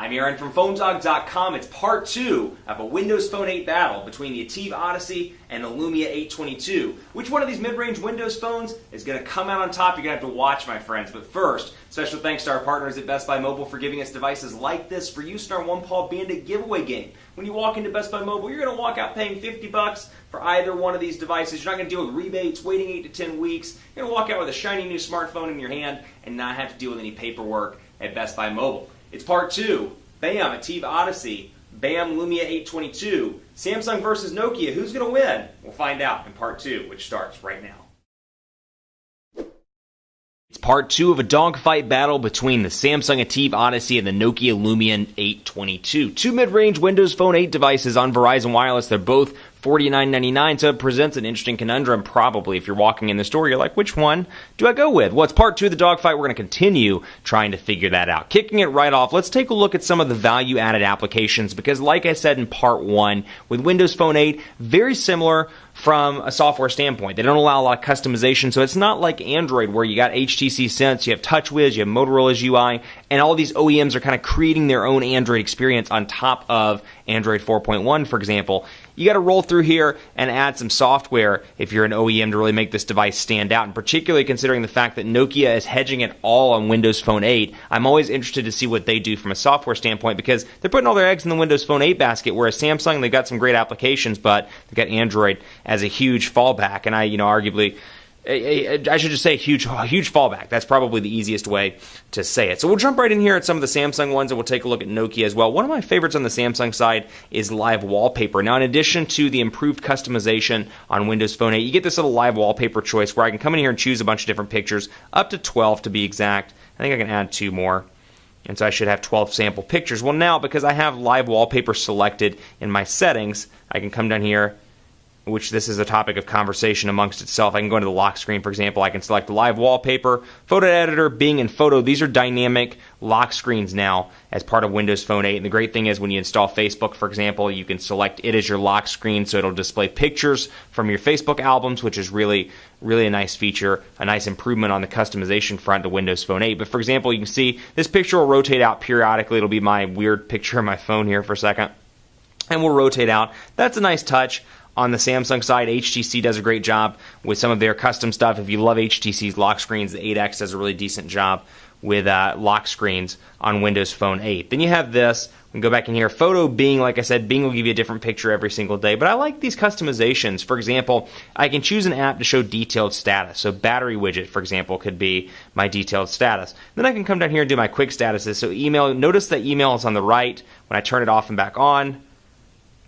I'm Aaron from PhoneDog.com. It's part 2 of a Windows Phone 8 battle between the ATIV Odyssey and the Lumia 822. Which one of these mid-range Windows phones is going to come out on top? You're going to have to watch, my friends. But first, special thanks to our partners at Best Buy Mobile for giving us devices like this for use in our One Paw Bandit giveaway game. When you walk into Best Buy Mobile, you're going to walk out paying $50 for either one of these devices. You're not going to deal with rebates, waiting 8 to 10 weeks. You're going to walk out with a shiny new smartphone in your hand and not have to deal with any paperwork at Best Buy Mobile. It's part 2. Bam, ATIV Odyssey. Bam, Lumia 822. Samsung versus Nokia. Who's going to win? We'll find out in part 2, which starts right now. It's part 2 of a dogfight battle between the Samsung ATIV Odyssey and the Nokia Lumia 822. Two mid-range Windows Phone 8 devices on Verizon Wireless. They're both $49.99, so it presents an interesting conundrum probably. If you're walking in the store, you're like, which one do I go with? Well, it's part 2 of the dogfight. We're going to continue trying to figure that out. Kicking it right off, let's take a look at some of the value-added applications because, like I said in part 1, with Windows Phone 8, very similar from a software standpoint. They don't allow a lot of customization, so it's not like Android where you got HTC Sense, you have TouchWiz, you have Motorola's UI, and all these OEMs are kind of creating their own Android experience on top of Android 4.1, for example. You got to roll through here and add some software if you're an OEM to really make this device stand out, and particularly considering the fact that Nokia is hedging it all on Windows Phone 8. I'm always interested to see what they do from a software standpoint because they're putting all their eggs in the Windows Phone 8 basket, whereas Samsung, they've got some great applications, but they've got Android as a huge fallback, and arguably, I should just say huge fallback. That's probably the easiest way to say it. So we'll jump right in here at some of the Samsung ones, and we'll take a look at Nokia as well. One of my favorites on the Samsung side is live wallpaper. Now, in addition to the improved customization on Windows Phone 8, you get this little live wallpaper choice where I can come in here and choose a bunch of different pictures, up to 12 to be exact. I think I can add 2 more. And so I should have 12 sample pictures. Well, now, because I have live wallpaper selected in my settings, I can come down here, which this is a topic of conversation amongst itself. I can go into the lock screen, for example. I can select the live wallpaper, photo editor, Bing, and photo. These are dynamic lock screens now as part of Windows Phone 8. And the great thing is when you install Facebook, for example, you can select it as your lock screen, so it'll display pictures from your Facebook albums, which is really a nice feature, a nice improvement on the customization front to Windows Phone 8. But for example, you can see this picture will rotate out periodically. It'll be my weird picture of my phone here for a second. And we'll rotate out. That's a nice touch. On the Samsung side, HTC does a great job with some of their custom stuff. If you love HTC's lock screens, the 8X does a really decent job with lock screens on Windows Phone 8. Then you have this. We can go back in here. Photo Bing, like I said, Bing will give you a different picture every single day. But I like these customizations. For example, I can choose an app to show detailed status. So battery widget, for example, could be my detailed status. Then I can come down here and do my quick statuses. So email, notice that email is on the right. When I turn it off and back on,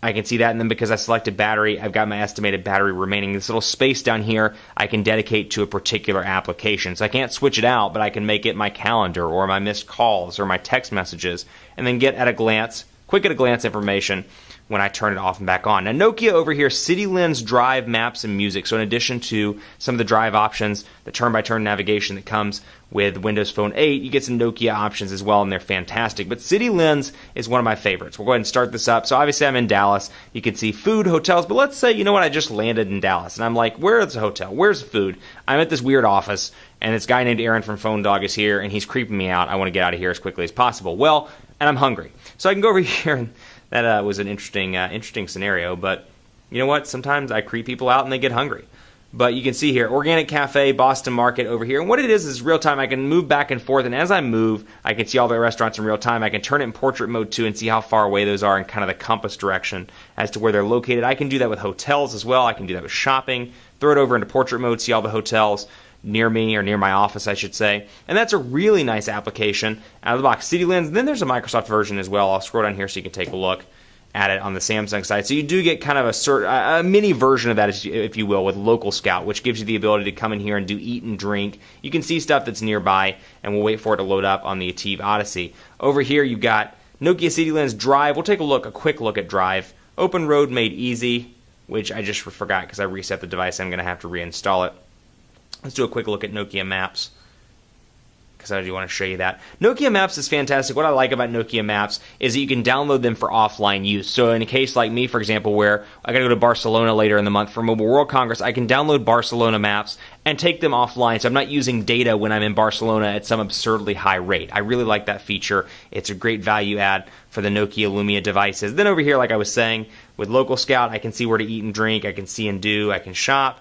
I can see that, and then because I selected battery, I've got my estimated battery remaining. This little space down here I can dedicate to a particular application. So I can't switch it out, but I can make it my calendar or my missed calls or my text messages, and then get quick at a glance information when I turn it off and back on. Now Nokia over here, City Lens, Drive, Maps, and Music. So in addition to some of the Drive options, the turn-by-turn navigation that comes with Windows Phone 8, you get some Nokia options as well, and they're fantastic. But City Lens is one of my favorites. We'll go ahead and start this up. So obviously I'm in Dallas. You can see food, hotels, but let's say, you know what, I just landed in Dallas, and I'm like, where's the hotel? Where's the food? I'm at this weird office, and this guy named Aaron from Phone Dog is here, and he's creeping me out. I want to get out of here as quickly as possible. Well, and I'm hungry. So I can go over here, and that was an interesting scenario, but you know what? Sometimes I creep people out and they get hungry. But you can see here, Organic Cafe, Boston Market over here. And what it is real time. I can move back and forth, and as I move, I can see all the restaurants in real time. I can turn it in portrait mode too and see how far away those are in kind of the compass direction as to where they're located. I can do that with hotels as well. I can do that with shopping. Throw it over into portrait mode, see all the hotels near me, or near my office, I should say. And that's a really nice application out of the box. City Lens, and then there's a Microsoft version as well. I'll scroll down here so you can take a look at it on the Samsung side. So you do get kind of a mini version of that, if you will, with Local Scout, which gives you the ability to come in here and do eat and drink. You can see stuff that's nearby, and we'll wait for it to load up on the ATIV Odyssey. Over here, you've got Nokia City Lens, Drive. We'll take a quick look at Drive. Open Road Made Easy, which I just forgot because I reset the device. I'm going to have to reinstall it. Let's do a quick look at Nokia Maps. because I do want to show you that. Nokia Maps is fantastic. What I like about Nokia Maps is that you can download them for offline use. So in a case like me, for example, where I got to go to Barcelona later in the month for Mobile World Congress, I can download Barcelona maps and take them offline, so I'm not using data when I'm in Barcelona at some absurdly high rate. I really like that feature. It's a great value add for the Nokia Lumia devices. Then over here, like I was saying, with Local Scout, I can see where to eat and drink, I can see and do, I can shop,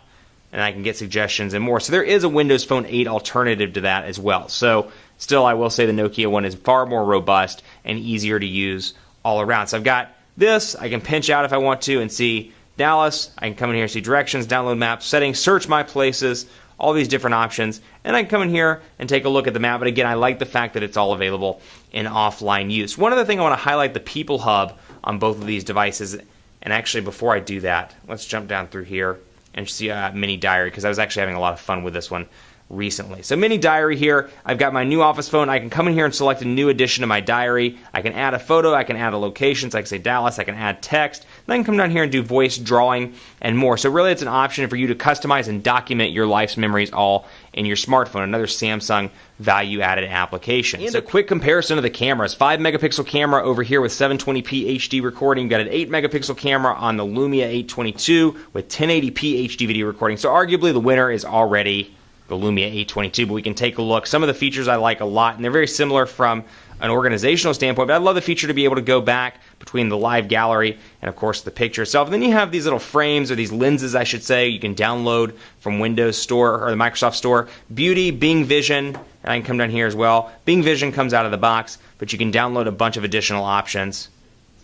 and I can get suggestions and more. So there is a Windows Phone 8 alternative to that as well. So still, I will say the Nokia one is far more robust and easier to use all around. So I've got this. I can pinch out if I want to and see Dallas. I can come in here and see directions, download maps, settings, search my places, all these different options. And I can come in here and take a look at the map. But again, I like the fact that it's all available in offline use. One other thing I want to highlight, the People Hub on both of these devices. And actually, before I do that, let's jump down through here and see Mini Diary, because I was actually having a lot of fun with this one recently. So Mini Diary here, I've got my new Office phone. I can come in here and select a new addition to my diary. I can add a photo, I can add a location, so I can say Dallas, I can add text. Then I can come down here and do voice, drawing, and more. So really it's an option for you to customize and document your life's memories all in your smartphone. Another Samsung value-added application. And a quick comparison of the cameras. 5-megapixel camera over here with 720p HD recording. You've got an 8-megapixel camera on the Lumia 822 with 1080p HD video recording. So arguably the winner is already the Lumia 822, but we can take a look. Some of the features I like a lot, and they're very similar from an organizational standpoint, but I love the feature to be able to go back between the live gallery and, of course, the picture itself. And then you have these little frames, or these lenses, I should say, you can download from Windows Store or the Microsoft Store. Beauty, Bing Vision, and I can come down here as well. Bing Vision comes out of the box, but you can download a bunch of additional options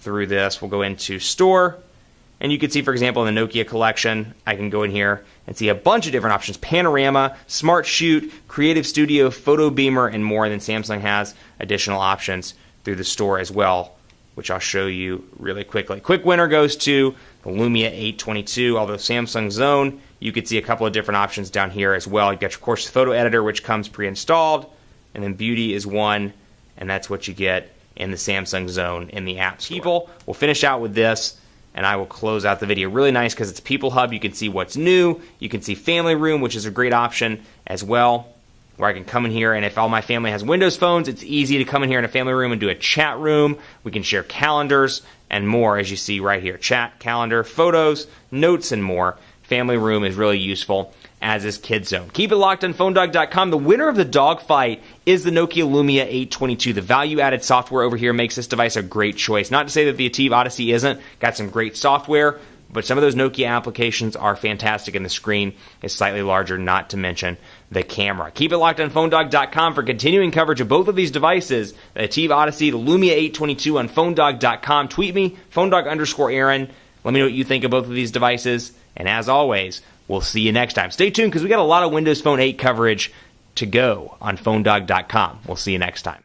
through this. We'll go into Store, and you can see, for example, in the Nokia collection, I can go in here and see a bunch of different options. Panorama, Smart Shoot, Creative Studio, Photo Beamer, and more. And then Samsung has additional options through the store as well, which I'll show you really quickly. Quick winner goes to the Lumia 822, although Samsung Zone, you can see a couple of different options down here as well. You've got, of course, Photo Editor, which comes pre-installed, and then Beauty is one, and that's what you get in the Samsung Zone in the App Store. People, we'll finish out with this, and I will close out the video. Really nice because it's People Hub. You can see what's new. You can see Family Room, which is a great option as well, where I can come in here, and if all my family has Windows phones, it's easy to come in here in a family room and do a chat room. We can share calendars and more, as you see right here. Chat, calendar, photos, notes, and more. Family Room is really useful, as is Kid Zone. Keep it locked on PhoneDog.com. The winner of the Dogfight is the Nokia Lumia 822. The value-added software over here makes this device a great choice. Not to say that the ATIV Odyssey isn't. Got some great software, but some of those Nokia applications are fantastic, and the screen is slightly larger, not to mention the camera. Keep it locked on PhoneDog.com for continuing coverage of both of these devices, the ATIV Odyssey, the Lumia 822 on PhoneDog.com. Tweet me, PhoneDog_Aaron. Let me know what you think of both of these devices. And as always, we'll see you next time. Stay tuned because we got a lot of Windows Phone 8 coverage to go on PhoneDog.com. We'll see you next time.